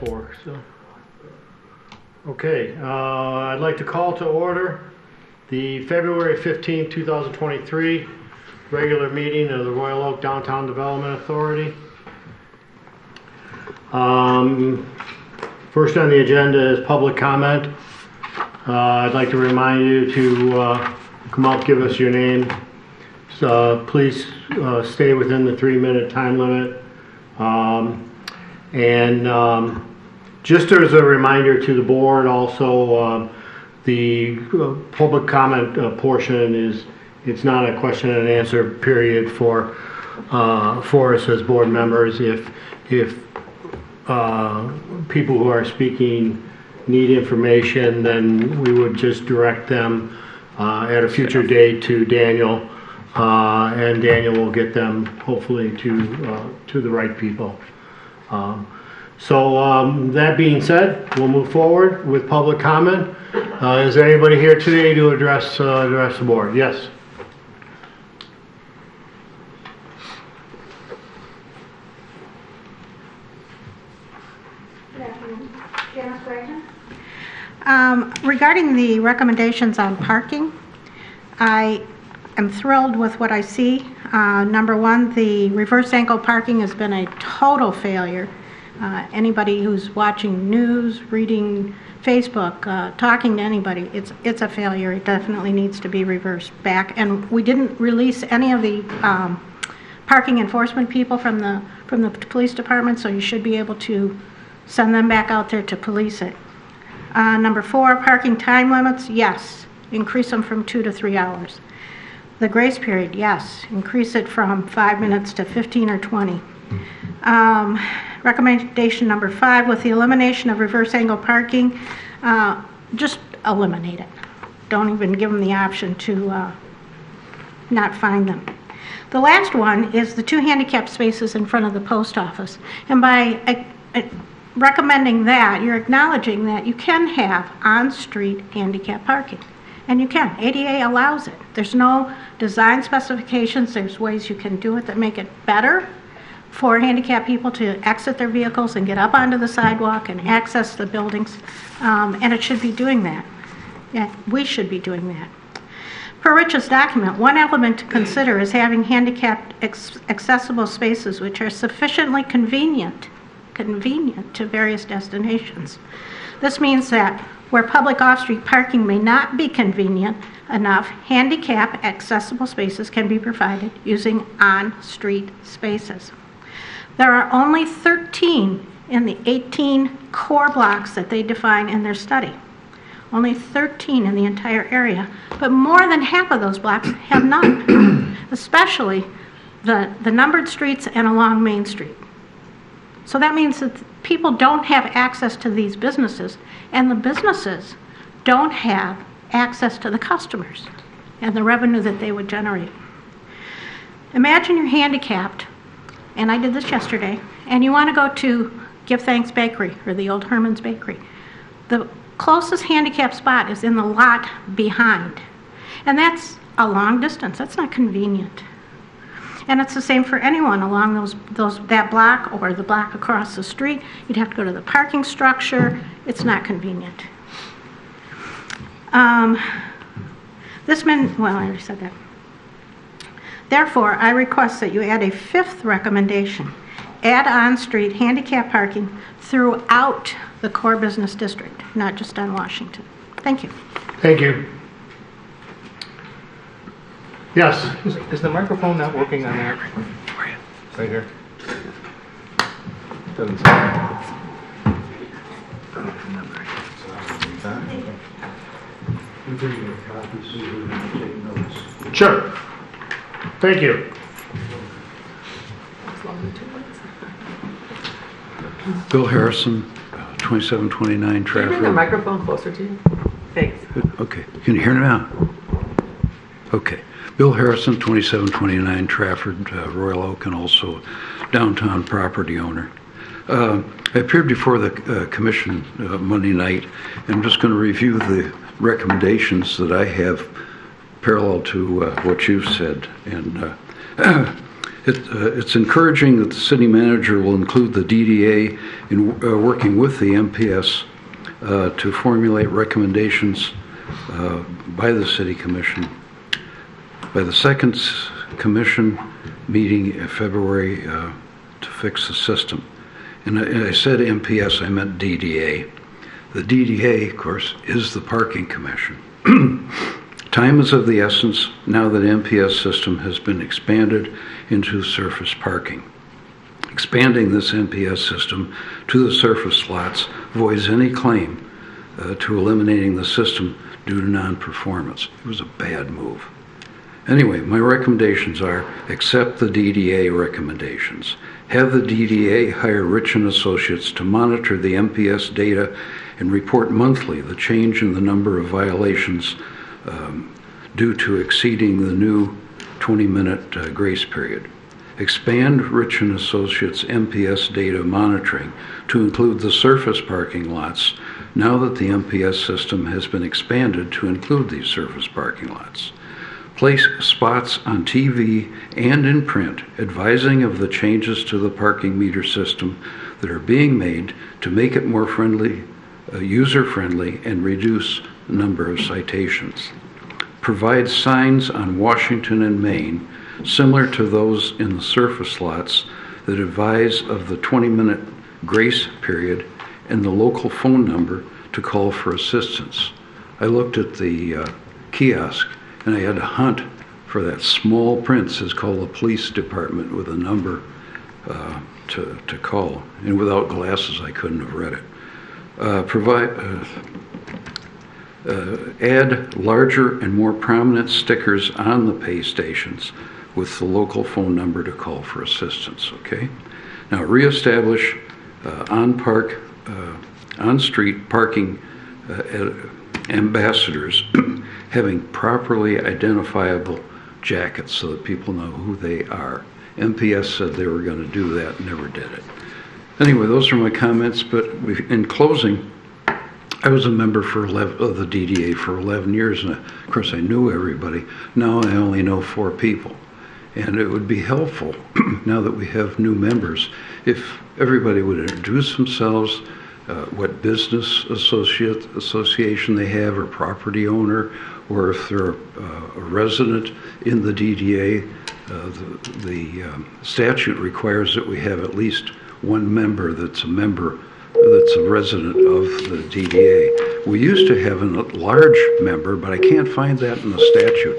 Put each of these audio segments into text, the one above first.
4. So, okay, I'd like to call to order the February 15, 2023 regular meeting of the Royal Oak Downtown Development Authority. First on the agenda is public comment. I'd like to remind you to come up, give us your name. So please stay within the 3-minute time limit. Just as a reminder to the board, also the public comment portion is, it's not a question and answer period for us as board members. If people who are speaking need information, then we would just direct them at a future date to Daniel, and Daniel will get them hopefully to the right people. That being said, we'll move forward with public comment. Is there anybody here today to address the board? Yes. Good afternoon. Janice Brayton. Regarding the recommendations on parking, I am thrilled with what I see. Number one, the reverse angle parking has been a total failure. Anybody who's watching news, reading Facebook, talking to anybody, it's a failure. It definitely needs to be reversed back. And we didn't release any of the parking enforcement people from the police department, so you should be able to send them back out there to police it. Number 4, parking time limits, yes, increase them from 2 to 3 hours. The grace period, yes, increase it from 5 minutes to 15 or 20. Recommendation number 5, with the elimination of reverse angle parking, just eliminate it. Don't even give them the option to not find them. The last one is the 2 handicap spaces in front of the post office. And by recommending that, you're acknowledging that you can have on-street handicap parking. And you can. ADA allows it. There's no design specifications. There's ways you can do it that make it better for handicapped people to exit their vehicles and get up onto the sidewalk and access the buildings. And it should be doing that. Yeah, we should be doing that. Per Rich's document, one element to consider is having handicapped accessible spaces which are sufficiently convenient to various destinations. This means that where public off-street parking may not be convenient enough, handicap accessible spaces can be provided using on-street spaces. There are only 13 in the 18 core blocks that they define in their study. Only 13 in the entire area, but more than half of those blocks have none, especially the numbered streets and along Main Street. So that means that people don't have access to these businesses, and the businesses don't have access to the customers and the revenue that they would generate. Imagine you're handicapped, and I did this yesterday, and you want to go to Give Thanks Bakery or the Old Herman's Bakery. The closest handicap spot is in the lot behind, and that's a long distance. That's not convenient. And it's the same for anyone along that block or the block across the street. You'd have to go to the parking structure. It's not convenient. Well, I already said that. Therefore, I request that you add a 5th recommendation. Add on-street handicap parking throughout the core business district, not just on Washington. Thank you. Thank you. Yes. Is the microphone not working on that? Right here. Doesn't sound. Sure. Thank you. Bill Harrison, 2729 Trafford. Can you bring the microphone closer to you? Thanks. Okay. Can you hear me now? Okay. Bill Harrison, 2729 Trafford, Royal Oak, and also downtown property owner. I appeared before the commission Monday night, and I'm just going to review the recommendations that I have parallel to what you've said. And It's encouraging that the city manager will include the DDA in working with the MPS to formulate recommendations by the city commission. By the second commission meeting in February to fix the system. And I said MPS, I meant DDA. The DDA, of course, is the parking commission. Time is of the essence now that MPS system has been expanded into surface parking. Expanding this MPS system to the surface lots voids any claim to eliminating the system due to non-performance. It was a bad move. Anyway, my recommendations are accept the DDA recommendations. Have the DDA hire Rich & Associates to monitor the MPS data and report monthly the change in the number of violations due to exceeding the new 20-minute grace period. Expand Rich & Associates MPS data monitoring to include the surface parking lots now that the MPS system has been expanded to include these surface parking lots. Place spots on TV and in print advising of the changes to the parking meter system that are being made to make it more friendly, user-friendly, and reduce the number of citations. Provide signs on Washington and Main similar to those in the surface lots that advise of the 20-minute grace period and the local phone number to call for assistance. I looked at the kiosk and I had to hunt for that small print. It's called the police department with a number to call. And without glasses, I couldn't have read it. Add larger and more prominent stickers on the pay stations with the local phone number to call for assistance, okay? Now, reestablish on-street parking ambassadors having properly identifiable jackets so that people know who they are. MPS said they were going to do that, never did it. Anyway, those are my comments, but in closing, I was a member of the DDA for 11 years, and of course I knew everybody. Now I only know 4 people. And it would be helpful, now that we have new members, if everybody would introduce themselves, what business association they have, or property owner, or if they're a resident in the DDA. The statute requires that we have at least one member that's a resident of the DDA. We used to have a large member, but I can't find that in the statute.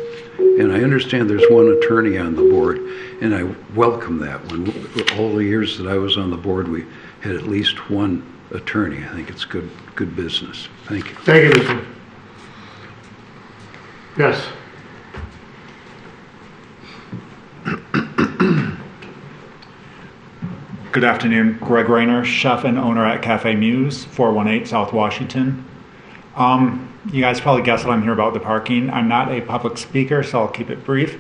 And I understand there's one attorney on the board, and I welcome that. When all the years that I was on the board, we had at least one attorney. I think it's good business. Thank you. Thank you, Mr. Yes. Good afternoon. Greg Rayner, chef and owner at Cafe Muse, 418 South Washington. You guys probably guessed that I'm here about the parking. I'm not a public speaker, so I'll keep it brief.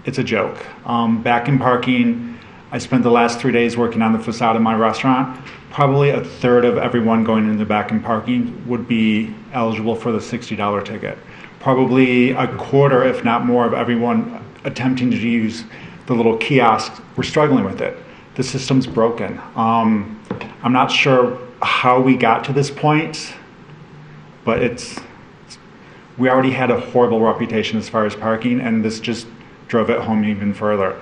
It's a joke. Back in parking, I spent the last 3 days working on the facade of my restaurant. Probably a third of everyone going in the back in parking would be eligible for the $60 ticket. Probably a quarter, if not more, of everyone attempting to use the little kiosks were struggling with it. The system's broken. I'm not sure how we got to this point, but we already had a horrible reputation as far as parking, and this just drove it home even further.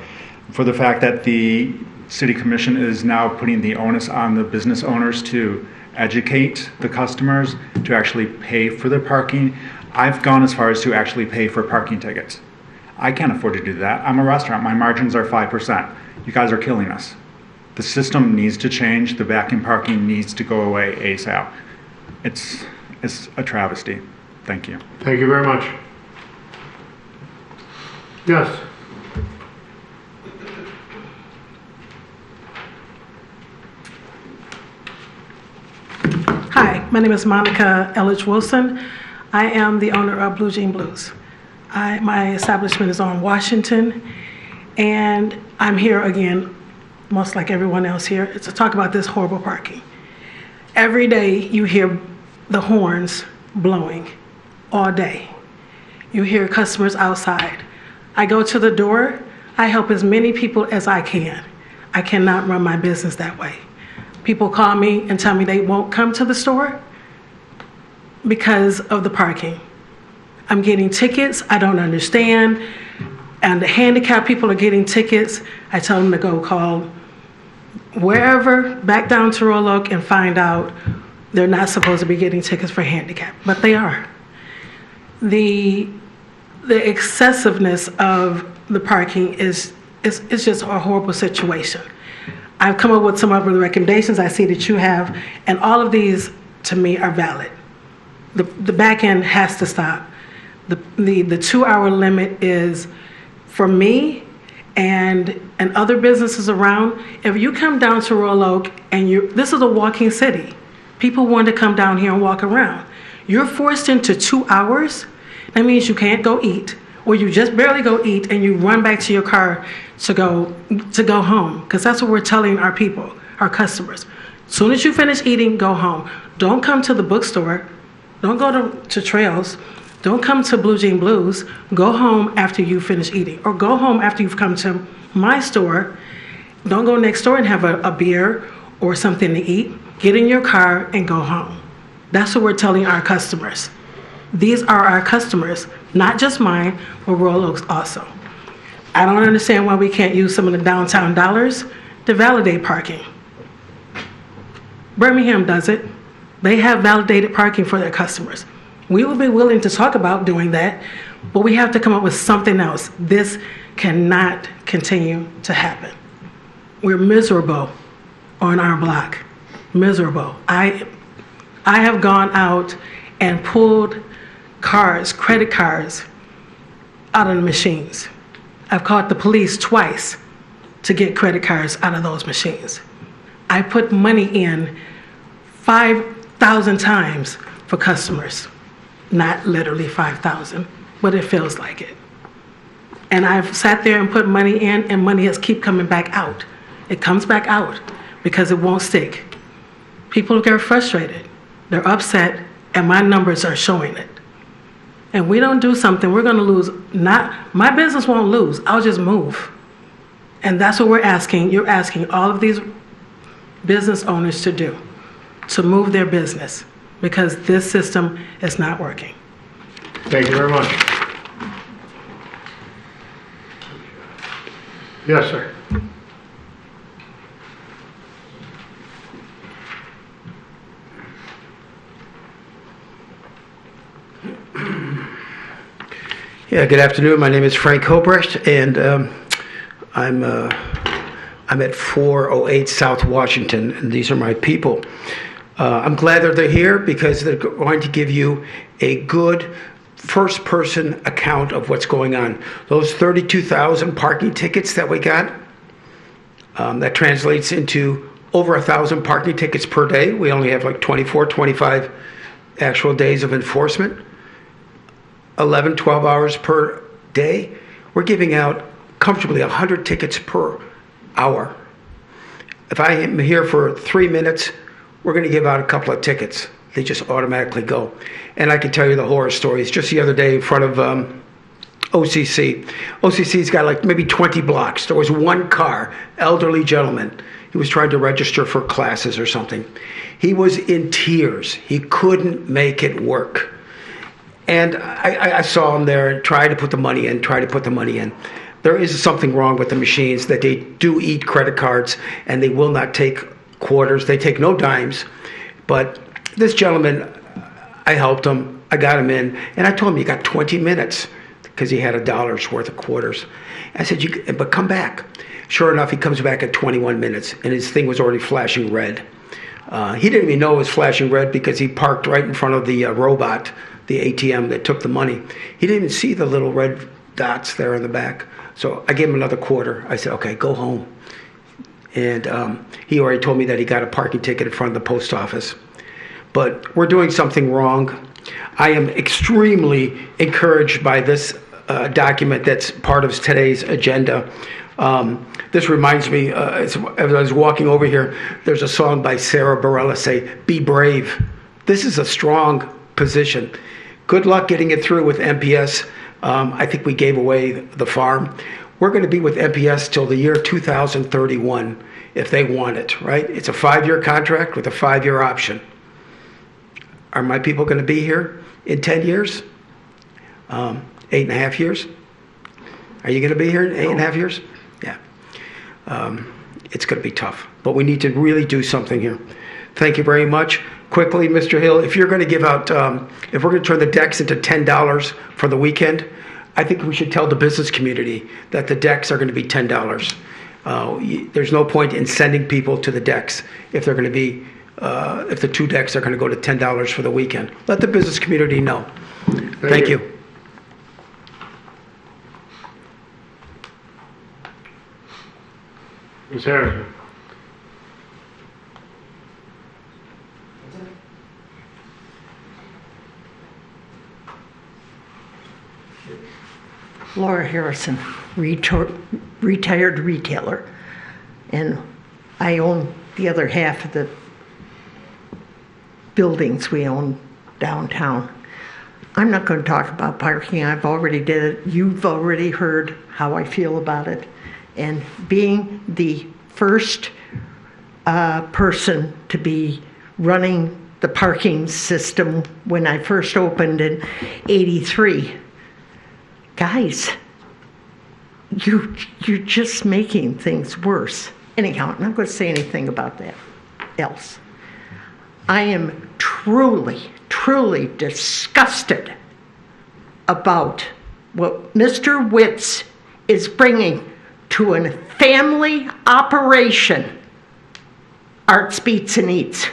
For the fact that the City Commission is now putting the onus on the business owners to educate the customers to actually pay for their parking. I've gone as far as to actually pay for parking tickets. I can't afford to do that. I'm a restaurant. My margins are 5%. You guys are killing us. The system needs to change. The back in parking needs to go away ASAP. It's a travesty. Thank you. Thank you very much. Yes. Hi, my name is Monica Elledge Wilson. I am the owner of Blue Jean Blues. My establishment is on Washington, and I'm here again, most like everyone else here, to talk about this horrible parking. Every day you hear the horns blowing all day. You hear customers outside. I go to the door, I help as many people as I can. I cannot run my business that way. People call me and tell me they won't come to the store because of the parking. I'm getting tickets I don't understand, and the handicapped people are getting tickets. I tell them to go call wherever, back down to Royal Oak, and find out they're not supposed to be getting tickets for handicap, but they are. The excessiveness of the parking is just a horrible situation. I've come up with some other recommendations I see that you have, and all of these to me are valid. The back end has to stop. The 2-hour limit is, for me and other businesses around, if you come down to Royal Oak and this is a walking city. People want to come down here and walk around. You're forced into 2 hours. That means you can't go eat, or you just barely go eat and you run back to your car to go home, because that's what we're telling our people, our customers. As soon as you finish eating, go home. Don't come to the bookstore. Don't go to Trails. Don't come to Blue Jean Blues. Go home after you finish eating, or go home after you've come to my store. Don't go next door and have a beer or something to eat. Get in your car and go home. That's what we're telling our customers. These are our customers, not just mine, but Royal Oaks also. I don't understand why we can't use some of the downtown dollars to validate parking. Birmingham does it. They have validated parking for their customers. We will be willing to talk about doing that, but we have to come up with something else. This cannot continue to happen. We're miserable on our block. Miserable. I have gone out and pulled cards, credit cards, out of the machines. I've called the police twice to get credit cards out of those machines. I put money in 5,000 times for customers. Not literally 5,000, but it feels like it. And I've sat there and put money in, and money has keep coming back out. It comes back out because it won't stick. People get frustrated. They're upset, and my numbers are showing it. And we don't do something, we're gonna lose. My business won't lose, I'll just move. And that's what we're asking. You're asking all of these business owners to do, to move their business, because this system is not working. Thank you very much. Yes, sir. Yeah, good afternoon. My name is Frank Hobrecht, and I'm at 408 South Washington, and these are my people. I'm glad that they're here because they're going to give you a good first-person account of what's going on. Those 32,000 parking tickets that we got, that translates into over 1,000 parking tickets per day. We only have like 24, 25 actual days of enforcement. 11, 12 hours per day. We're giving out comfortably 100 tickets per hour. If I am here for 3 minutes, we're going to give out a couple of tickets. They just automatically go. And I can tell you the horror stories. Just the other day in front of OCC. OCC's got like maybe 20 blocks. There was one car, elderly gentleman. He was trying to register for classes or something. He was in tears. He couldn't make it work. And I saw him there and tried to put the money in, There is something wrong with the machines, that they do eat credit cards and they will not take quarters. They take no dimes. But this gentleman, I helped him. I got him in. And I told him, you got 20 minutes, because he had $1 worth of quarters. I said, but come back. Sure enough, he comes back at 21 minutes and his thing was already flashing red. He didn't even know it was flashing red because he parked right in front of the robot, the ATM that took the money. He didn't even see the little red dots there in the back. So I gave him another quarter. I said, okay, go home. And he already told me that he got a parking ticket in front of the post office. But we're doing something wrong. I am extremely encouraged by this document that's part of today's agenda. This reminds me, as I was walking over here, there's a song by Sarah Bareilles, say, "Be brave." This is a strong position. Good luck getting it through with MPS. I think we gave away the farm. we're going to be with MPS till the year 2031 if they want it, right? It's a 5-year contract with a 5-year option. Are my people going to be here in 10 years? 8.5 years? Are you going to be here in 8.5 years? Yeah. It's going to be tough, but we need to really do something here. Thank you very much. Quickly, Mr. Hill, if you're going to give out, if we're going to turn the decks into $10 for the weekend, I think we should tell the business community that the decks are going to be $10. There's no point in sending people to the decks if they're going to be, if the 2 decks are going to go to $10 for the weekend. Let the business community know. Thank you. Ms. Harrison. Laura Harrison, retired retailer, and I own the other half of the buildings we own downtown. I'm not going to talk about parking. I've already did it. You've already heard how I feel about it. And being the first person to be running the parking system when I first opened in '83, guys, you're just making things worse. Anyhow, I'm not going to say anything about that else. I am truly, truly disgusted about what Mr. Witz is bringing to a family operation, Arts, Beats, and Eats.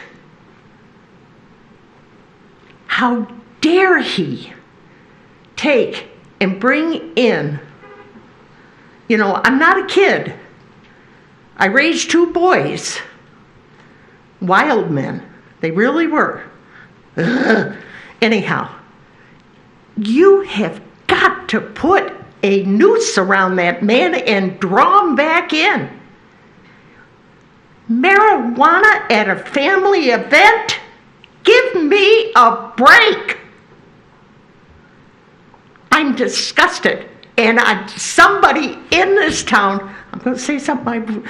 How dare he take and bring in, you know, I'm not a kid. I raised 2 boys, wild men. They really were. Anyhow, you have got to put a noose around that man and draw him back in. Marijuana at a family event? Give me a break. I'm disgusted. And somebody in this town, I'm going to say something,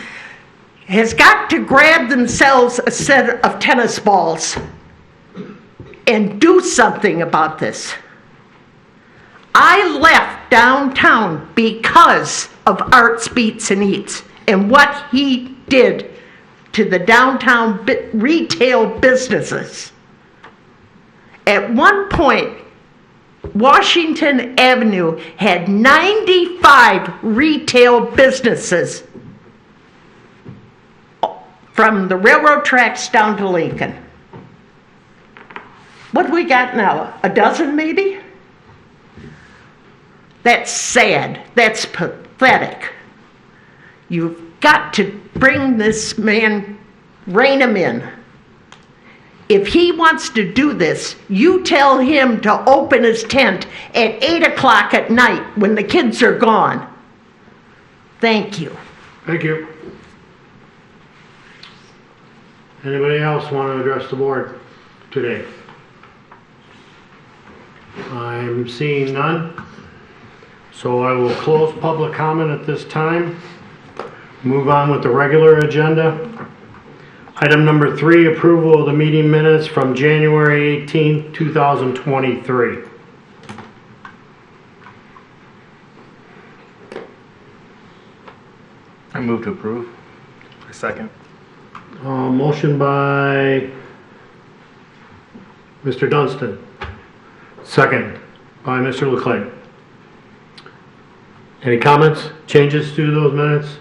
has got to grab themselves a set of tennis balls and do something about this. I left downtown because of Arts, Beats, and Eats and what he did to the downtown retail businesses. At one point, Washington Avenue had 95 retail businesses from the railroad tracks down to Lincoln. What do we got now? A dozen maybe? That's sad. That's pathetic. You've got to bring this man, rein him in. If he wants to do this, you tell him to open his tent at 8 o'clock at night when the kids are gone. Thank you. Thank you. Anybody else want to address the board today? I'm seeing none. So I will close public comment at this time. Move on with the regular agenda. Item number 3, approval of the meeting minutes from January 18, 2023. I move to approve. Second. Motion by Mr. Dunstan. Second by Mr. Leclerc. Any comments, changes to those minutes?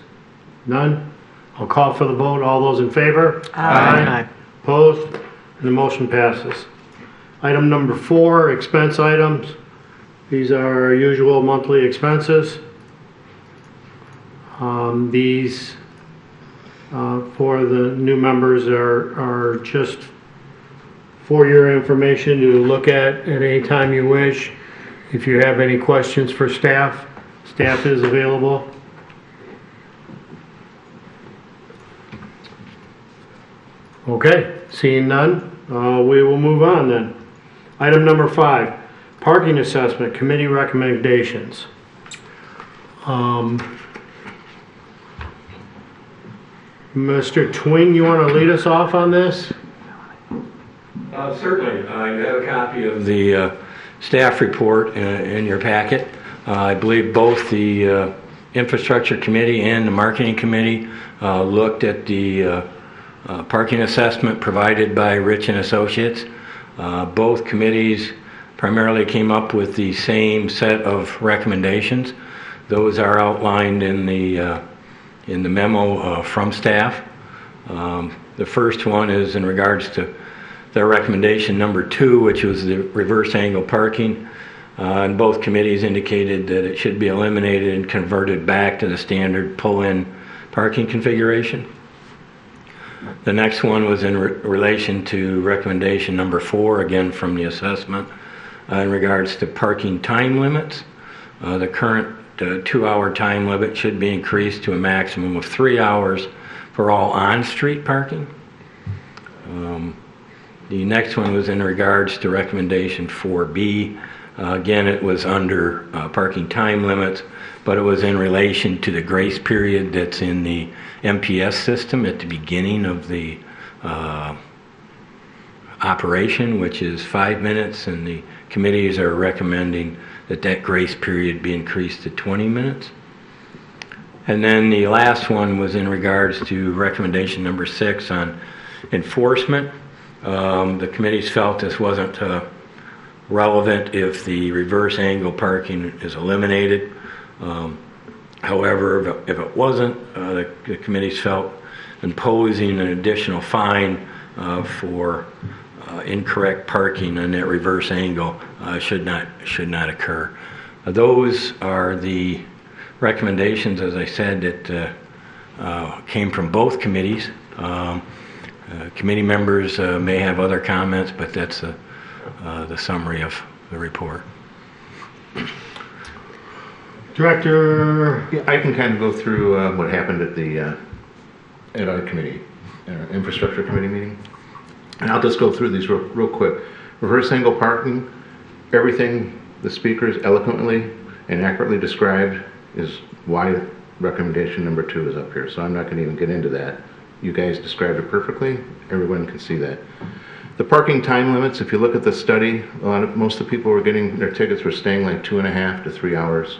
None? I'll call for the vote. All those in favor? Aye. Opposed? And the motion passes. Item number 4, expense items. These are our usual monthly expenses. These for the new members are just for your information to look at any time you wish. If you have any questions for staff, staff is available. Okay, seeing none, we will move on then. Item number 5, parking assessment committee recommendations. Mr. Twing, you want to lead us off on this? Certainly. You have a copy of the staff report in your packet. I believe both the Infrastructure Committee and the Marketing Committee looked at the parking assessment provided by Rich and Associates. Both committees primarily came up with the same set of recommendations. Those are outlined in the memo from staff. The first one is in regards to their recommendation number 2, which was the reverse angle parking. And both committees indicated that it should be eliminated and converted back to the standard pull-in parking configuration. The next one was in relation to recommendation number 4, again from the assessment, in regards to parking time limits. The current 2-hour time limit should be increased to a maximum of 3 hours for all on-street parking. The next one was in regards to recommendation 4B. Again, it was under parking time limits, but it was in relation to the grace period that's in the MPS system at the beginning of the operation, which is 5 minutes, and the committees are recommending that grace period be increased to 20 minutes. And then the last one was in regards to recommendation number 6 on enforcement. The committees felt this wasn't relevant if the reverse angle parking is eliminated. However, if it wasn't, the committees felt imposing an additional fine for incorrect parking on that reverse angle should not occur. Those are the recommendations, as I said, that came from both committees. Committee members may have other comments, but that's the summary of the report. Director? Yeah, I can kind of go through what happened at our committee, our infrastructure committee meeting. And I'll just go through these real quick. Reverse angle parking, everything the speakers eloquently and accurately described is why recommendation number 2 is up here. So I'm not going to even get into that. You guys described it perfectly. Everyone can see that. The parking time limits, if you look at the study, most of the people were getting their tickets were staying like 2.5 to 3 hours.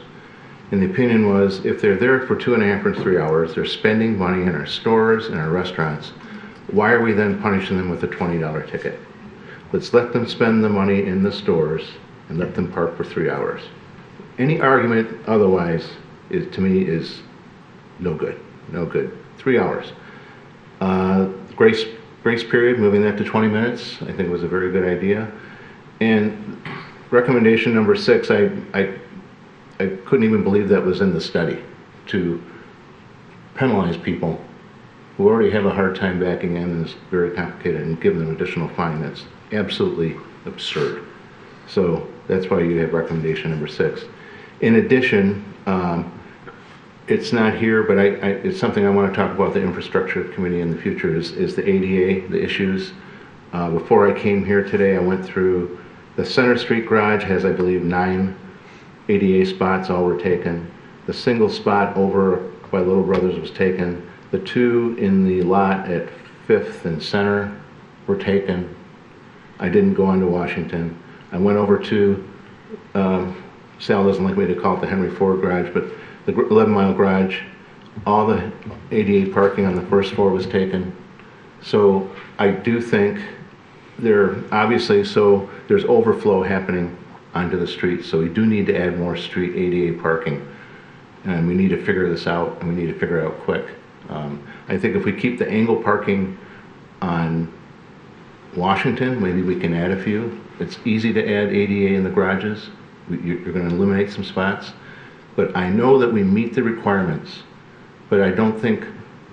And the opinion was if they're there for 2.5 or 3 hours, they're spending money in our stores and our restaurants. Why are we then punishing them with a $20 ticket? Let's let them spend the money in the stores and let them park for 3 hours. Any argument otherwise, to me, is no good. No good. 3 hours. Grace period, moving that to 20 minutes, I think was a very good idea. And recommendation number 6, I couldn't even believe that was in the study, to penalize people who already have a hard time backing in and it's very complicated and give them additional fine. That's absolutely absurd. So that's why you have recommendation number 6. In addition, it's not here, but it's something I want to talk about the infrastructure committee in the future is the ADA, the issues. Before I came here today, I went through the Center Street garage has, I believe, 9 ADA spots, all were taken. The single spot over by Little Brothers was taken. The 2 in the lot at 5th and Center were taken. I didn't go on to Washington. I went over to, Sal doesn't like me to call it the Henry Ford garage, but the 11-mile garage, all the ADA parking on the first floor was taken. So I do think there's overflow happening onto the street. So we do need to add more street ADA parking. And we need to figure this out, and we need to figure it out quick. I think if we keep the angle parking on Washington, maybe we can add a few. It's easy to add ADA in the garages. You're going to eliminate some spots. But I know that we meet the requirements, but I don't think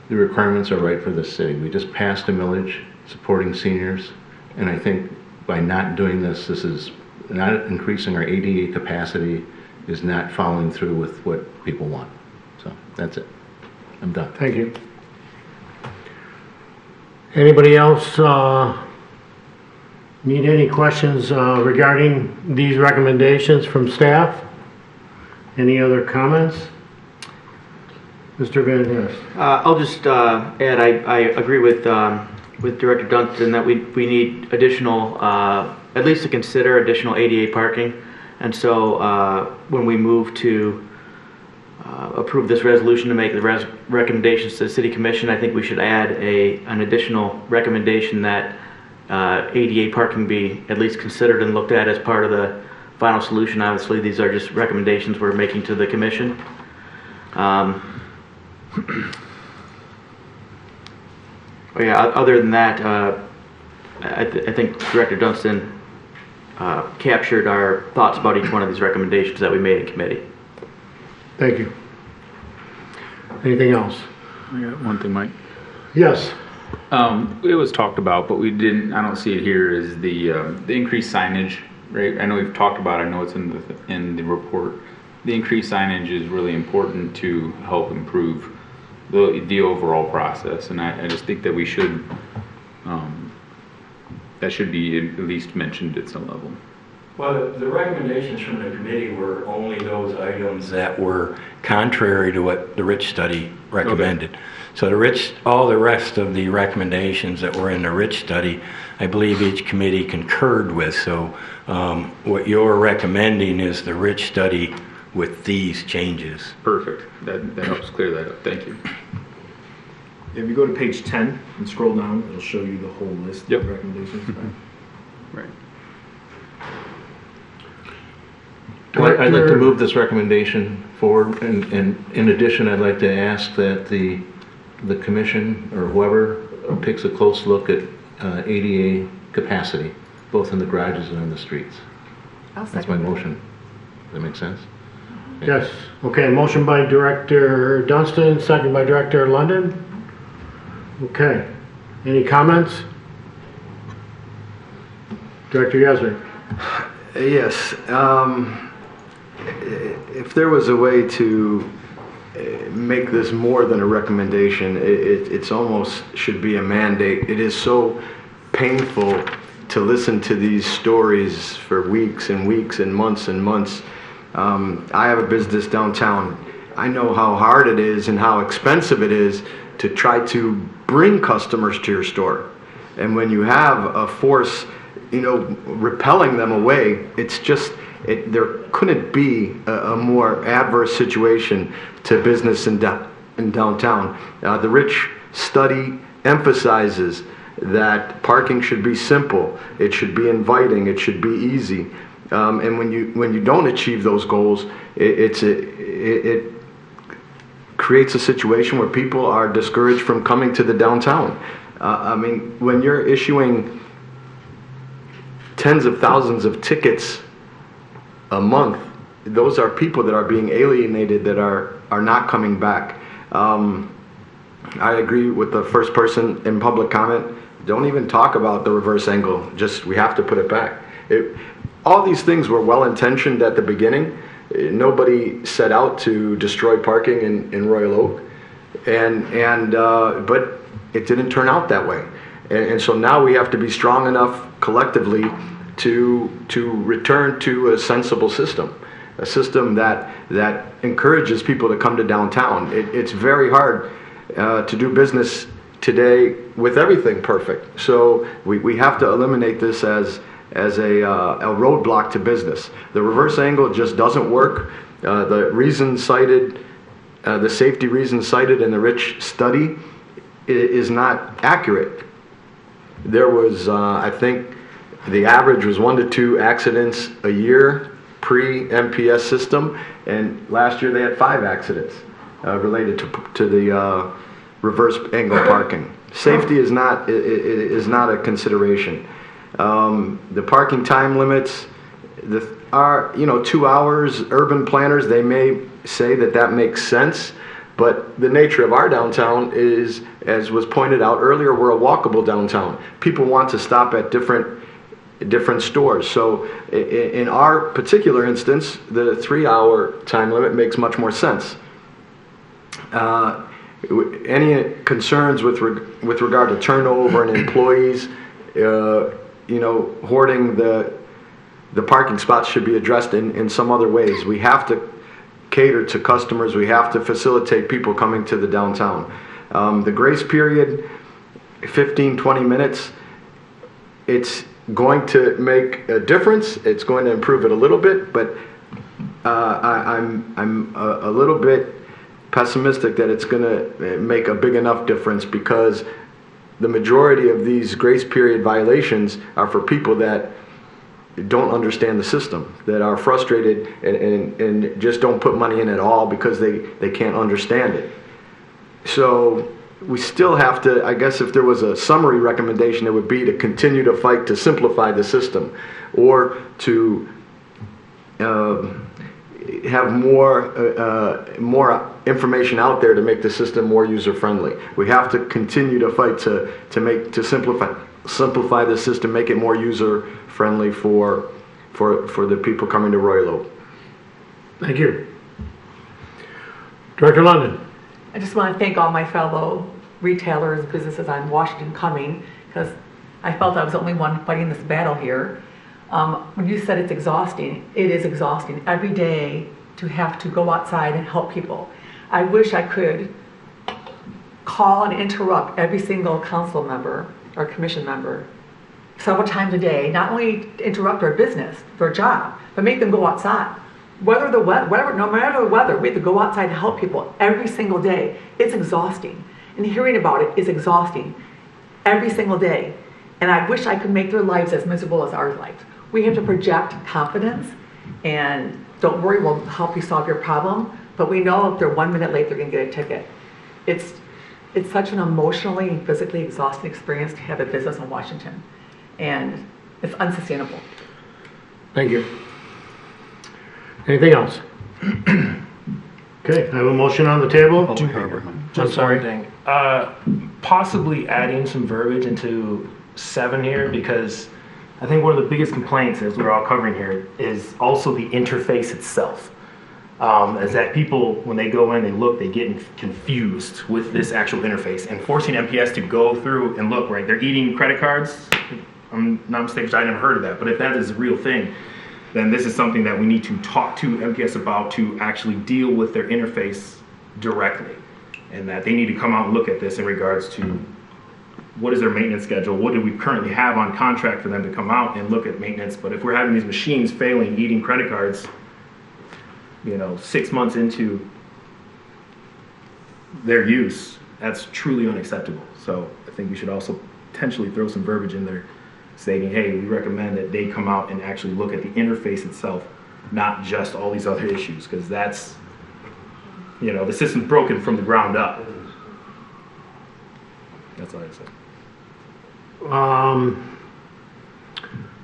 the requirements are right for the city. We just passed a millage supporting seniors, and I think by not doing this, this is not increasing our ADA capacity, is not following through with what people want. So that's it. I'm done. Thank you. Anybody else need any questions regarding these recommendations from staff? Any other comments? Mr. Van Ness. I'll just add, I agree with Director Dunstan that we need additional, at least to consider additional ADA parking. And so when we move to approve this resolution to make the recommendations to the City Commission, I think we should add an additional recommendation that ADA parking be at least considered and looked at as part of the final solution. Obviously, these are just recommendations we're making to the Commission. Other than that, I think Director Dunstan captured our thoughts about each one of these recommendations that we made in committee. Thank you. Anything else? I got one thing, Mike. Yes. It was talked about, but I don't see it here, is the increased signage, right? I know we've talked about it, I know it's in the report. The increased signage is really important to help improve the overall process, and I just think that we should, that should be at least mentioned at some level. Well, the recommendations from the committee were only those items that were contrary to what the Rich study recommended. Okay. So all the rest of the recommendations that were in the Rich study, I believe each committee concurred with. So what you're recommending is the Rich study with these changes. Perfect. That helps clear that up. Thank you. If you go to page 10 and scroll down, it'll show you the whole list of recommendations. Right. Well, I'd like to move this recommendation forward, and in addition, I'd like to ask that the commission or whoever takes a close look at ADA capacity, both in the garages and in the streets. That's my motion. Does that make sense? Yes. Okay, motion by Director Dunstan, second by Director London. Okay. Any comments? Director Yezek. Yes. If there was a way to make this more than a recommendation, it's almost should be a mandate. It is so painful to listen to these stories for weeks and weeks and months. I have a business downtown. I know how hard it is and how expensive it is to try to bring customers to your store. And when you have a force, repelling them away, it's just, there couldn't be a more adverse situation to business in downtown. The Rich study emphasizes that parking should be simple, it should be inviting, it should be easy. And when you don't achieve those goals, it creates a situation where people are discouraged from coming to the downtown. When you're issuing tens of thousands of tickets a month, those are people that are being alienated, that are not coming back. I agree with the first person in public comment. Don't even talk about the reverse angle. Just, we have to put it back. All these things were well-intentioned at the beginning. Nobody set out to destroy parking in Royal Oak, but it didn't turn out that way. And so now we have to be strong enough collectively to return to a sensible system, a system that encourages people to come to downtown. It's very hard to do business today with everything perfect. So we have to eliminate this as a roadblock to business. The reverse angle just doesn't work. The reasons cited, the safety reasons cited in the Rich study is not accurate. There was, I think, the average was 1 to 2 accidents a year pre-MPS system, and last year they had 5 accidents related to the reverse angle parking. Safety is not a consideration. The parking time limits are 2 hours. Urban planners, they may say that makes sense, but the nature of our downtown is, as was pointed out earlier, we're a walkable downtown. People want to stop at different stores. So in our particular instance, the 3-hour time limit makes much more sense. Any concerns with regard to turnover and employees, hoarding the parking spots should be addressed in some other ways. We have to cater to customers. We have to facilitate people coming to the downtown. The grace period, 15, 20 minutes, it's going to make a difference. It's going to improve it a little bit, but I'm a little bit pessimistic that it's going to make a big enough difference, because the majority of these grace period violations are for people that don't understand the system, that are frustrated and just don't put money in at all because they can't understand it. So we still have to, I guess if there was a summary recommendation, it would be to continue to fight to simplify the system, or to have more information out there to make the system more user friendly. We have to continue to fight to simplify the system, make it more user friendly for the people coming to Royal Oak. Thank you. Director London. I just want to thank all my fellow retailers, businesses on Washington coming, because I felt I was the only one fighting this battle here. When you said it's exhausting, it is exhausting every day to have to go outside and help people. I wish I could call and interrupt every single council member or commission member several times a day, not only interrupt their business, their job, but make them go outside. Whether the weather, whatever, no matter the weather, we have to go outside and help people every single day. It's exhausting. And hearing about it is exhausting every single day. And I wish I could make their lives as miserable as our lives. We have to project confidence, and don't worry, we'll help you solve your problem. But we know if they're 1 minute late, they're gonna get a ticket. It's such an emotionally and physically exhausting experience to have a business in Washington. And it's unsustainable. Thank you. Anything else? Okay, I have a motion on the table. Just one thing. Possibly adding some verbiage into 7 here, because I think one of the biggest complaints, as we're all covering here, is also the interface itself. Is that people, when they go in, they look, they get confused with this actual interface. And forcing MPS to go through and look, right, they're eating credit cards. I'm not mistaken, I never heard of that, but if that is a real thing, then this is something that we need to talk to MPS about, to actually deal with their interface directly. And that they need to come out and look at this in regards to what is their maintenance schedule, what do we currently have on contract for them to come out and look at maintenance. But if we're having these machines failing, eating credit cards, 6 months into their use, that's truly unacceptable. So I think we should also potentially throw some verbiage in there stating, hey, we recommend that they come out and actually look at the interface itself, not just all these other issues, because that's, the system's broken from the ground up. That's all I say.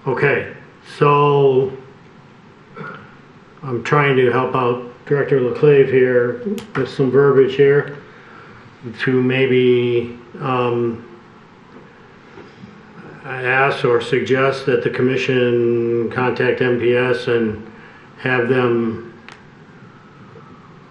Okay, so I'm trying to help out Director LeClave here with some verbiage here to maybe ask or suggest that the commission contact MPS and have them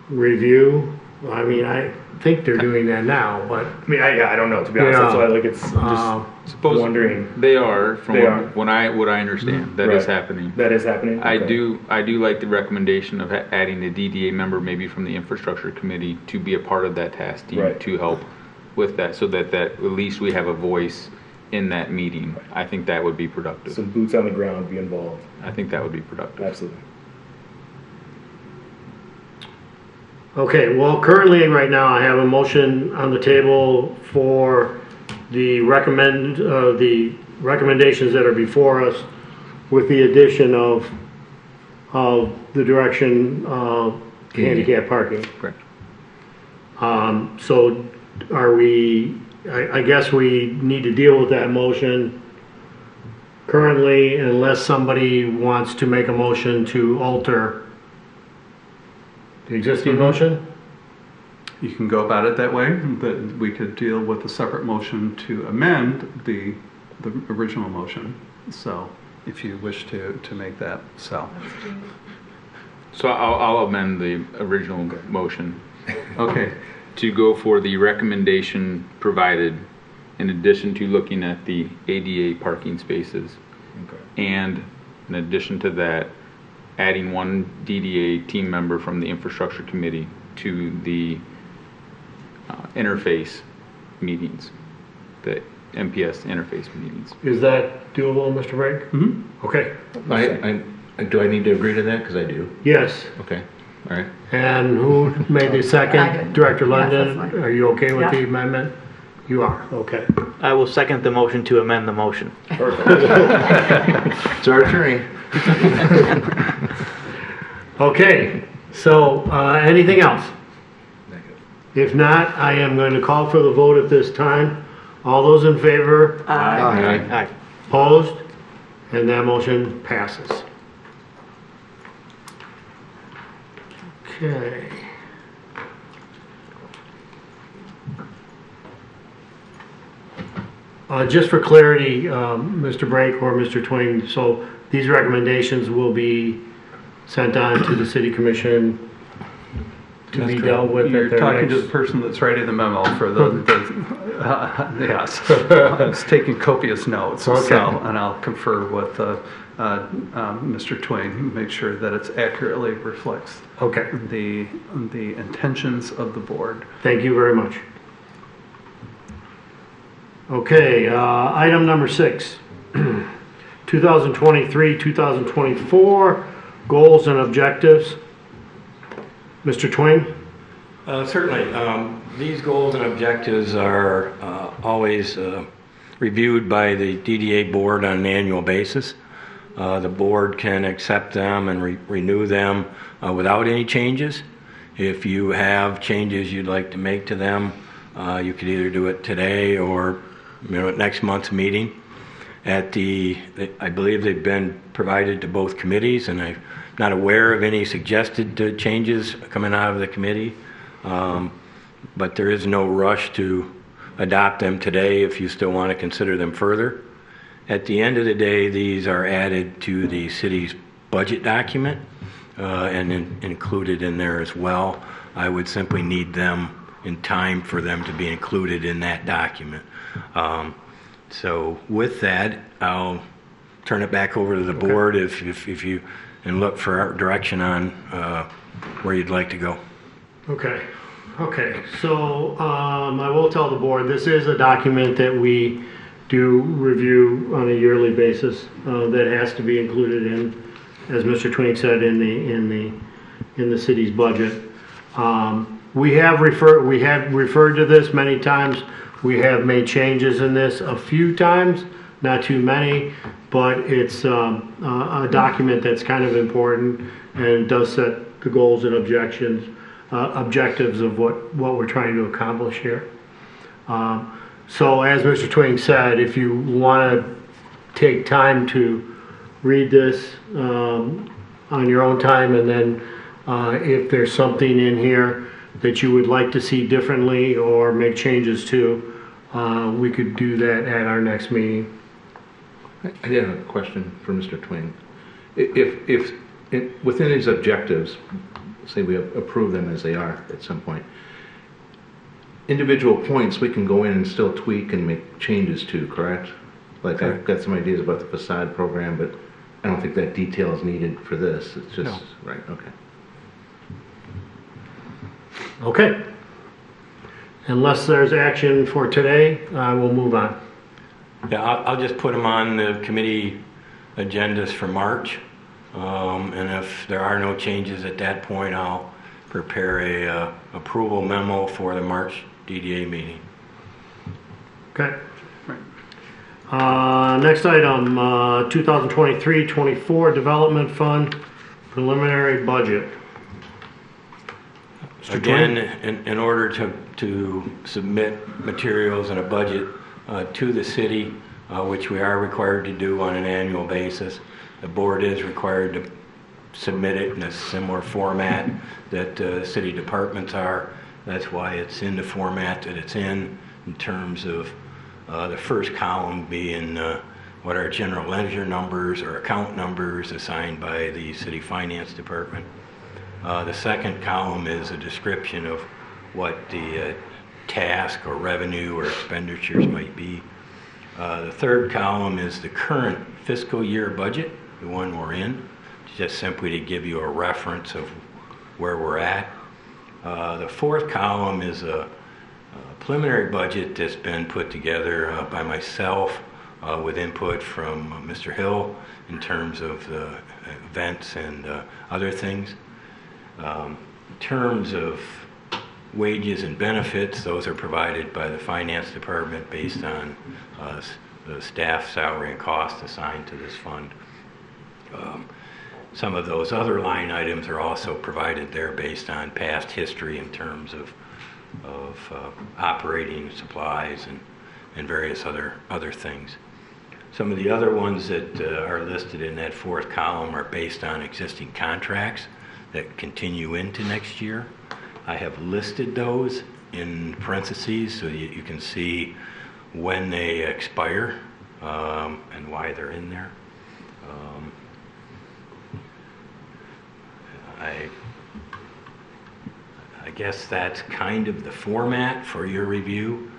review. I mean, I think they're doing that now, but I don't know, to be honest. That's why I'm just wondering. They are, from what I understand, that is happening. That is happening. I do like the recommendation of adding a DDA member, maybe from the infrastructure committee, to be a part of that task team to help with that, so that at least we have a voice in that meeting. I think that would be productive. Some boots on the ground, be involved. I think that would be productive. Absolutely. okay, well, currently right now I have a motion on the table for the recommendations that are before us, with the addition of the direction of handicap parking. Correct. So are we, I guess we need to deal with that motion currently, unless somebody wants to make a motion to alter the existing motion? You can go about it that way, but we could deal with a separate motion to amend the original motion. So if you wish to make that so. So I'll amend the original motion. Okay. To go for the recommendation provided, in addition to looking at the ADA parking spaces. Okay. And in addition to that, adding one DDA team member from the infrastructure committee to the interface meetings, the MPS interface meetings. Is that doable, Mr. Bragg? Mm-hmm. Okay. Do I need to agree to that? Because I do. Yes. Okay, all right. And who made the I second? did. Director Yes, London, that's fine. are you okay with Yeah. the amendment? You are, okay. I will second the motion to amend the motion. It's our attorney. Okay, so anything else? If not, I am going to call for the vote at this time. All those in favor? Aye. Opposed? And that motion passes. Okay. Just for clarity, Mr. Brake or Mr. Twain, so these recommendations will be sent on to the city commission to be dealt with You're at their talking to next... the person that's writing the memo for yes. I was taking copious notes. Okay. So, and I'll confer with Mr. Twain, make sure that it accurately reflects Okay, the intentions of the board. thank you very much. Okay, item number 6, 2023-2024 goals and objectives. Mr. Twain? Certainly. These goals and objectives are always reviewed by the DDA board on an annual basis. The board can accept them and renew them without any changes. If you have changes you'd like to make to them, you could either do it today or at next month's meeting. I believe they've been provided to both committees, and I'm not aware of any suggested changes coming out of the committee. But there is no rush to adopt them today if you still want to consider them further. At the end of the day, these are added to the city's budget document and included in there as well. I would simply need them in time for them to be included in that document. So with that, I'll turn it back over to the board if you and look for our direction on where you'd like to go. Okay, so I will tell the board, this is a document that we do review on a yearly basis that has to be included in, as Mr. Twain said, in the city's budget. We have referred to this many times. We have made changes in this a few times, not too many, but it's a document that's kind of important and does set the goals and objectives of what we're trying to accomplish here. So as Mr. Twain said, if you want to take time to read this on your own time, and then if there's something in here that you would like to see differently or make changes to, we could do that at our next meeting. I did have a question for Mr. Twain. If within these objectives, say we approve them as they are at some point, individual points we can go in and still tweak and make changes to, correct? Like Correct. I've got some ideas about the facade program, but I don't think that detail is needed for this. It's just, No. right, okay. Okay. Unless there's action for today, we'll move on. Yeah, I'll just put them on the committee agendas for March. And if there are no changes at that point, I'll prepare a approval memo for the March DDA meeting. Okay. Next item, 2023-24 Development Fund Preliminary Budget. Mr. Again, Twain? in order to submit materials and a budget to the city, which we are required to do on an annual basis, the board is required to submit it in a similar format that city departments are. That's why it's in the format that it's in terms of the first column being what are general ledger numbers or account numbers assigned by the city finance department. The second column is a description of what the task or revenue or expenditures might be. The third column is the current fiscal year budget, the one we're in. just simply to give you a reference of where we're at. The fourth column is a preliminary budget that's been put together by myself with input from Mr. Hill in terms of the events and other things. In terms of wages and benefits, those are provided by the finance department based on the staff salary and cost assigned to this fund. Some of those other line items are also provided there based on past history in terms of operating supplies and various other things. Some of the other ones that are listed in that fourth column are based on existing contracts that continue into next year. I have listed those in parentheses so you can see when they expire and why they're in there. I guess that's kind of the format for your review.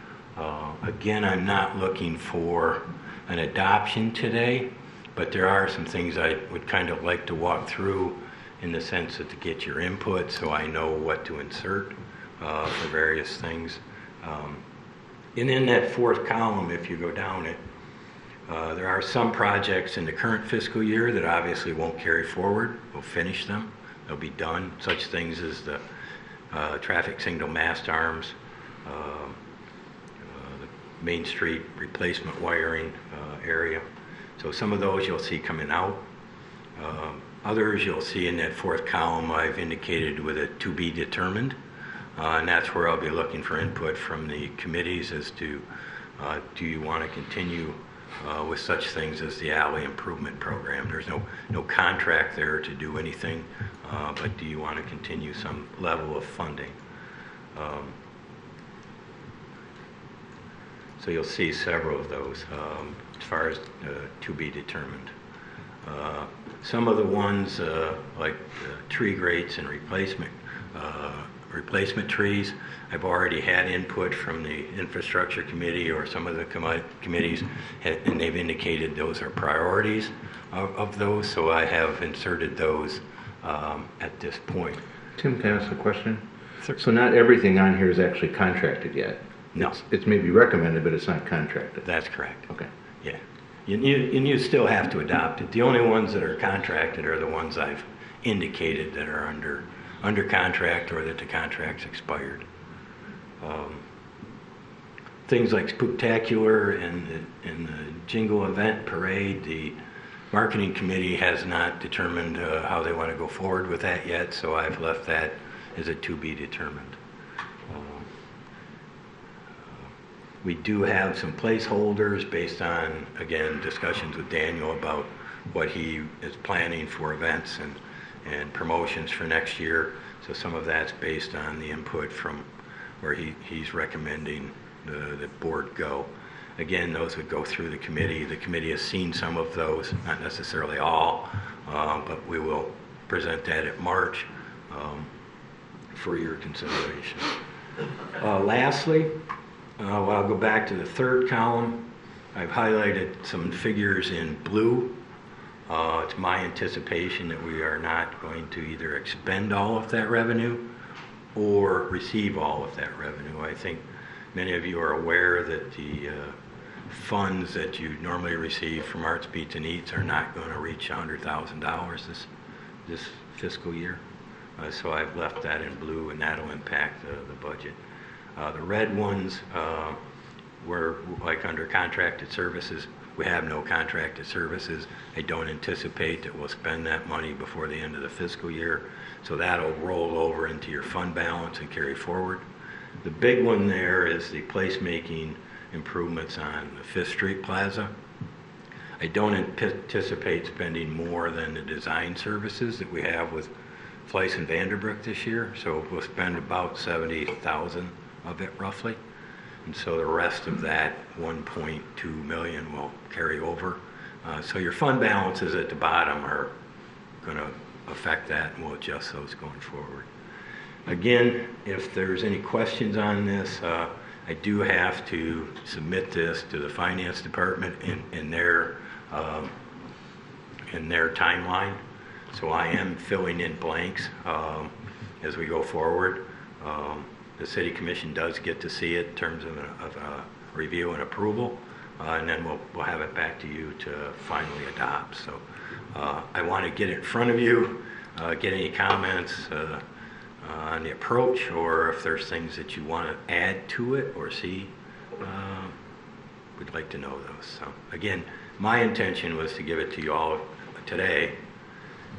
Again, I'm not looking for an adoption today, but there are some things I would kind of like to walk through in the sense of to get your input so I know what to insert for various things. And in that fourth column, if you go down it, there are some projects in the current fiscal year that obviously won't carry forward. We'll finish them. They'll be done. Such things as the traffic signal mast arms, the Main Street replacement wiring area. So some of those you'll see coming out. Others you'll see in that fourth column I've indicated with a to be determined. And that's where I'll be looking for input from the committees as to do you want to continue with such things as the alley improvement program. There's no contract there to do anything, but do you want to continue some level of funding? So you'll see several of those as far as to be determined. Some of the ones like tree grates and replacement trees, I've already had input from the infrastructure committee or some of the committees, and they've indicated those are priorities of those, so I have inserted those at this point. Tim, can I ask a question? So not everything on here is actually contracted yet? No. It's maybe recommended, but it's not contracted? That's correct. Okay. Yeah. You still have to adopt it. The only ones that are contracted are the ones I've indicated that are under contract or that the contract's expired. Things like Spooktacular and the Jingle Event Parade, the marketing committee has not determined how they want to go forward with that yet, so I've left that as a to be determined. We do have some placeholders based on, again, discussions with Daniel about what he is planning for events and promotions for next year. So some of that's based on the input from where he's recommending the board go. Again, those would go through the committee. The committee has seen some of those, not necessarily all, but we will present that at March for your consideration. Lastly, I'll go back to the third column. I've highlighted some figures in blue. It's my anticipation that we are not going to either expend all of that revenue or receive all of that revenue. I think many of you are aware that the funds that you normally receive from Arts, Beats, and Eats are not going to reach $100,000 this fiscal year. So I've left that in blue, and that'll impact the budget. The red ones were like under contracted services. We have no contracted services. I don't anticipate that we'll spend that money before the end of the fiscal year. So that'll roll over into your fund balance and carry forward. The big one there is the placemaking improvements on the Fifth Street Plaza. I don't anticipate spending more than the design services that we have with Fleiss and Vanderbrook this year. So we'll spend about $70,000 of it roughly. And so the rest of that 1.2 million will carry over. So your fund balances at the bottom are going to affect that, and we'll adjust those going forward. Again, if there's any questions on this, I do have to submit this to the finance department in their timeline. So I am filling in blanks as we go forward. The City Commission does get to see it in terms of a review and approval, and then we'll have it back to you to finally adopt. So I want to get it in front of you, get any comments on the approach, or if there's things that you want to add to it or see, we'd like to know those. So again, my intention was to give it to you all today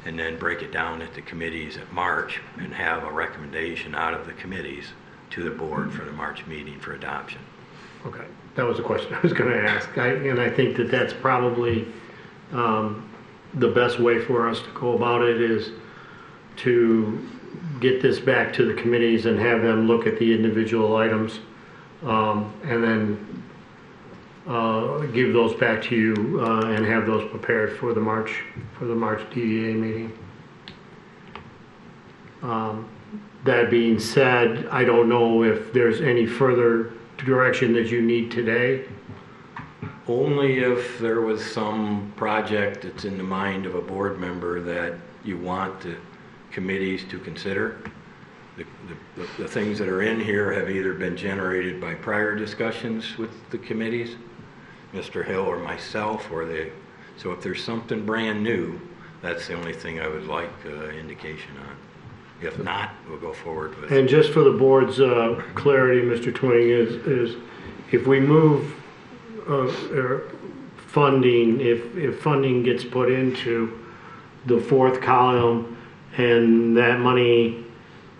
and then break it down at the committees at March and have a recommendation out of the committees to the board for the March meeting for adoption. Okay, that was the question I was going to ask. And I think that that's probably the best way for us to go about it is to get this back to the committees and have them look at the individual items and then give those back to you and have those prepared for the March DDA meeting. That being said, I don't know if there's any further direction that you need today. Only if there was some project that's in the mind of a board member that you want the committees to consider. The things that are in here have either been generated by prior discussions with the committees, Mr. Hill or myself, so if there's something brand new, that's the only thing I would like indication on. If not, we'll go forward with it. And just for the board's clarity, Mr. Twing, is if we move funding, if funding gets put into the fourth column and that money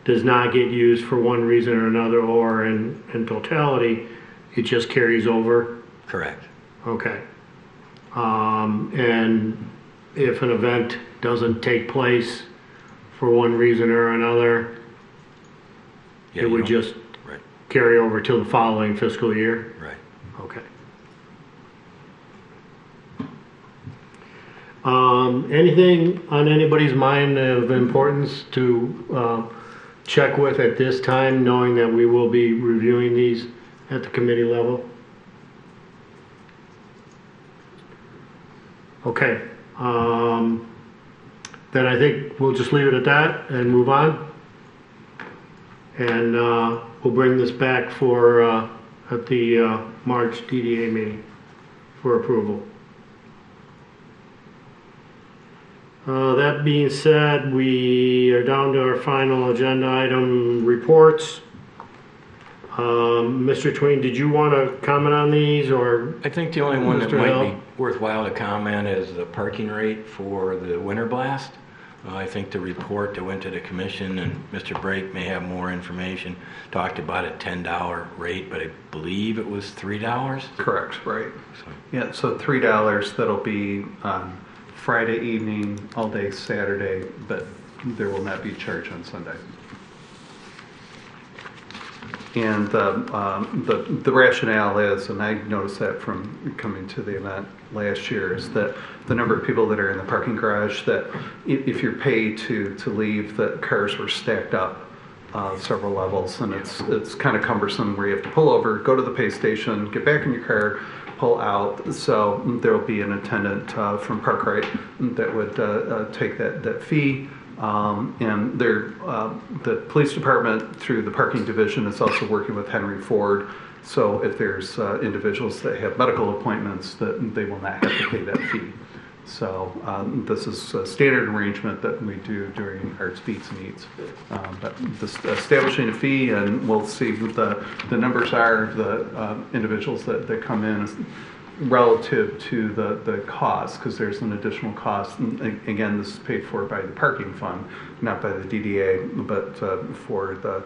does not get used for one reason or another or in totality, it just carries over? Correct. Okay. And if an event doesn't take place for one reason or another, it would just carry over till the following fiscal year? Right. Okay. Anything on anybody's mind of importance to check with at this time, knowing that we will be reviewing these at the committee level? Okay. Then I think we'll just leave it at that and move on. And we'll bring this back for at the March DDA meeting for approval. That being said, we are down to our final agenda item, reports. Mr. Twing, did you want to comment on these, or? I think the only one that Mr. might Hill? be worthwhile to comment is the parking rate for the winter blast. I think the report that went to the commission, and Mr. Brake may have more information, talked about a $10 rate, but I believe it was $3. Correct, right. Yeah, so $3, that'll be on Friday evening, all day Saturday, but there will not be charge on Sunday. And the rationale is, and I noticed that from coming to the event last year, is that the number of people that are in the parking garage, that if you're paid to leave, that cars were stacked up several levels, and it's kind of cumbersome where you have to pull over, go to the pay station, get back in your car, pull out. So there'll be an attendant from Parkrite that would take that fee. And the police department through the parking division is also working with Henry Ford. So if there's individuals that have medical appointments, that they will not have to pay that fee. So this is a standard arrangement that we do during Arts, Beats, and Eats. But establishing a fee, and we'll see what the numbers are, the individuals that come in relative to the cost, because there's an additional cost. And again, this is paid for by the parking fund, not by the DDA, but for the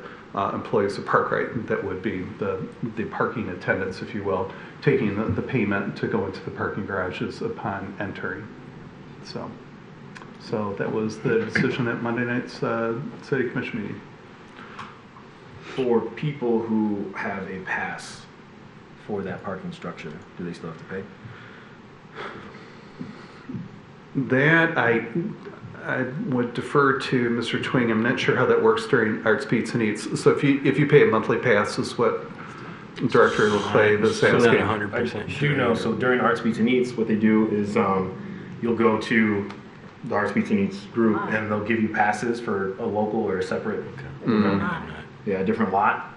employees of Parkrite, that would be the parking attendants, if you will, taking the payment to go into the parking garages upon entering. So that was the decision at Monday night's City Commission meeting. For people who have a pass for that parking structure, do they still have to pay? That I would defer to Mr. Twing. I'm not sure how that works during Arts, Beats, and Eats. So if you pay a monthly pass, is what Director LaClay was asking. I'm not 100% sure. Do know, so during Arts, Beats, and Eats, what they do is you'll go to the Hearts Pizza Needs group, and they'll give you passes for a local or a separate, yeah, a different lot.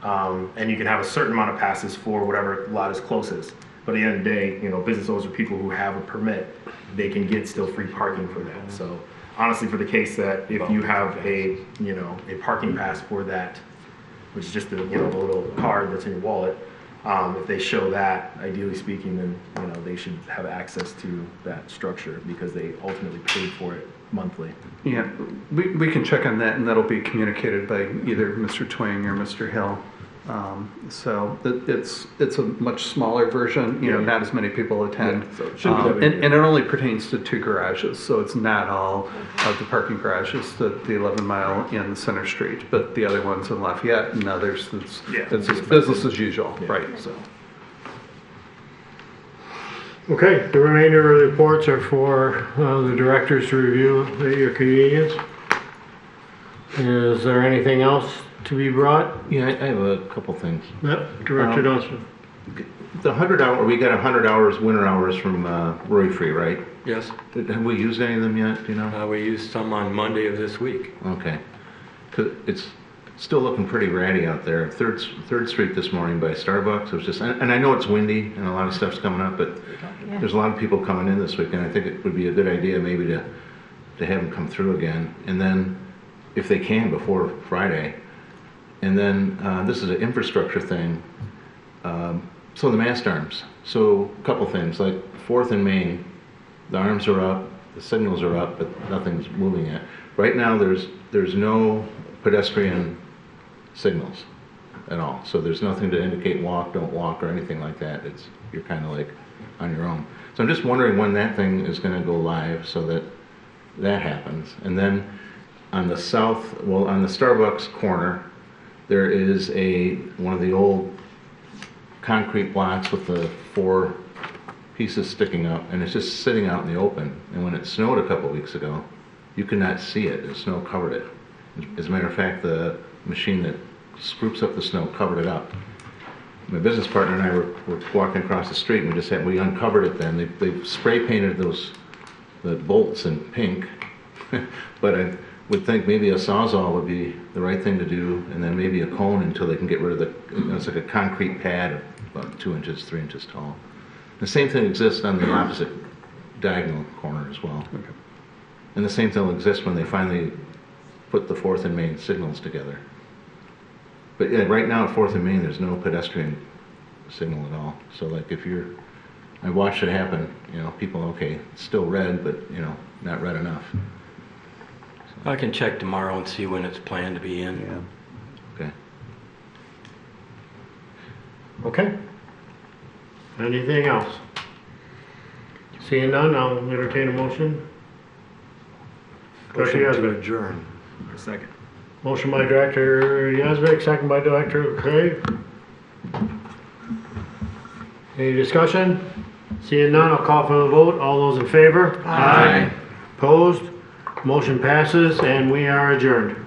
And you can have a certain amount of passes for whatever lot is closest. But at the end of the day, you know, business owners or people who have a permit, they can get still free parking for that. So honestly, for the case that if you have a, you know, a parking pass for that, which is just the, you know, the little card that's in your wallet, if they show that, ideally speaking, then, you know, they should have access to that structure because they ultimately paid for it monthly. Yeah, we can check on that, and that'll be communicated by either Mr. Twing or Mr. Hill. So it's a much smaller version, you know, not as many people attend. Yeah, so it shouldn't be that big. And it only pertains to 2 garages, so it's not all of the parking garages, the 11 Mile in Center Street, but the other ones in Lafayette and others, it's just business as usual, right? So. Okay, the remainder of the reports are for the directors to review at your convenience. Is there anything else to be brought? Yeah, I have a couple things. Yep, Director Dunstan. The 100 hour, we got 100 hours, winter hours from Roy Free, right? Yes. Have we used any of them yet, do you know? We used some on Monday of this week. Okay. 'Cause it's still looking pretty ratty out there. Third Street this morning by Starbucks, it was just, and I know it's windy and a lot of stuff's coming up, but there's a lot of people coming in this week, and I think it would be a good idea maybe to have them come through again. And then, if they can, before Friday. And then, this is an infrastructure thing. So the mast arms. So a couple things, like 4th and Main, the arms are up, the signals are up, but nothing's moving yet. Right now, there's no pedestrian signals at all. So there's nothing to indicate walk, don't walk, or anything like that. You're kind of like on your own. So I'm just wondering when that thing is going to go live so that happens. And then on the on the Starbucks corner, there is one of the old concrete blocks with the 4 pieces sticking up, and it's just sitting out in the open. And when it snowed a couple weeks ago, you could not see it. The snow covered it. As a matter of fact, the machine that scoops up the snow covered it up. My business partner and I were walking across the street, and we uncovered it then. They spray painted the bolts in pink, but I would think maybe a Sawzall would be the right thing to do, and then maybe a cone until they can get rid of it's like a concrete pad about 2 inches, 3 inches tall. The same thing exists on the opposite diagonal corner as well. Okay. And the same thing will exist when they finally put the 4th and Main signals together. But yeah, right now at 4th and Main, there's no pedestrian signal at all. So like I watched it happen, you know, people, okay, it's still red, but you know, not red enough. So. I can check tomorrow and see when it's planned to be in. Yeah. Okay. Okay. Anything else? Seeing none, I'll entertain a motion. Motion to adjourn. A second. Motion by Director Yazbek, second by Director Craig. Any discussion? Seeing none, I'll call for the vote. All those in favor? Aye. Opposed? Motion passes, and we are adjourned.